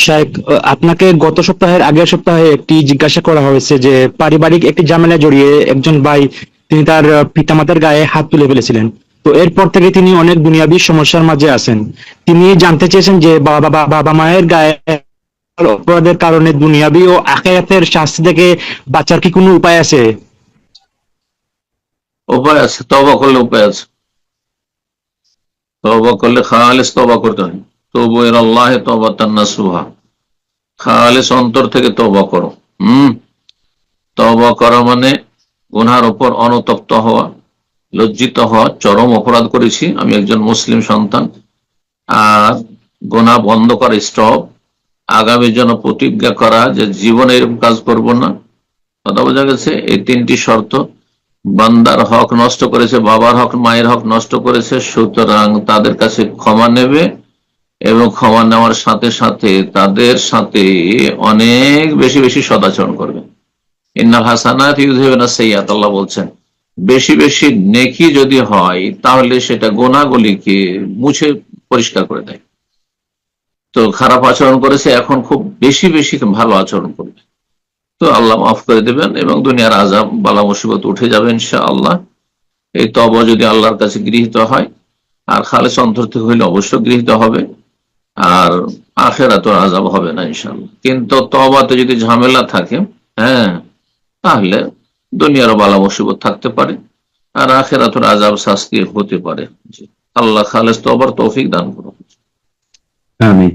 শাইখ, আপনাকে গত সপ্তাহের আগের সপ্তাহে একটি জিজ্ঞাসা করা হয়েছে যে পারিবারিক একটি ঝামেলা জড়িয়ে একজন ভাই তিনি তার পিতামাতার গায়ে হাত তুলে ফেলেছিলেন। তো এরপর থেকে তিনি অনেক দুনিয়াবী সমস্যার মাঝে আছেন। তিনি জানতে চেয়েছেন যে বাবা বাবা বাবা মায়ের গায়ে অপরাধের কারণে দুনিয়াবী ও আখিরাতের শাস্তি থেকে বাঁচার কি কোনো উপায় আছে? উপায় আছে, তওবা করলে উপায় আছে। তওবা করলে খালিস তওবা করতে হয়। তবু ইলাল্লাহি তাওবাতান নাসুহা, খালিস অন্তর থেকে তওবা করো। তওবা করা মানে গুনার উপর অনুতপ্ত হওয়া, লজ্জিত হওয়া, চরম অপরাধ করেছি, আমি একজন মুসলিম সন্তান, আর গুনাহ বন্ধ করা, স্টপ, আগামীর জন্য প্রতিজ্ঞা করা যে জীবনে এরকম কাজ করব না। কথা বোঝা গেছে? এই তিনটি শর্ত। বান্দার হক নষ্ট করেছে, বাবার হক মায়ের হক নষ্ট করেছে, সুতরাং তাদের কাছে ক্ষমা নেবে এবং ক্ষমা নেওয়ার সাথে সাথে তাদের সাথে অনেক বেশি বেশি সদাচরণ করবে। ইন্নাল হাসানাত ইউযহিবুনা সাইয়্যাত, আল্লাহ বলছেন বেশি বেশি নেকি যদি হয় তাহলে সেটা গুনাহগুলিকে মুছে পরিষ্কার করে দেয়। তো খারাপ আচরণ করেছে, এখন খুব বেশি বেশি ভালো আচরণ করবে, তো আল্লাহ মাফ করে দেবেন এবং দুনিয়ার আযাব বালা মুসিবত উঠে যাবে ইনশাআল্লাহ। এই তওবা যদি আল্লাহর কাছে গৃহীত হয়, আর খালেস অন্তর থেকে হইলে অবশ্য গৃহীত হবে, আর আখিরাতের আযাব হবে না ইনশাআল্লাহ। কিন্তু তওবাতে যদি ঝামেলা থাকে, হ্যাঁ, তাহলে দুনিয়ারও বালা মুসিবত থাকতে পারে, আর আখিরাতের আযাব শাস্তি হতে পারে। জি, আল্লাহ খালেস তওবার তৌফিক দান করুন। আমিন।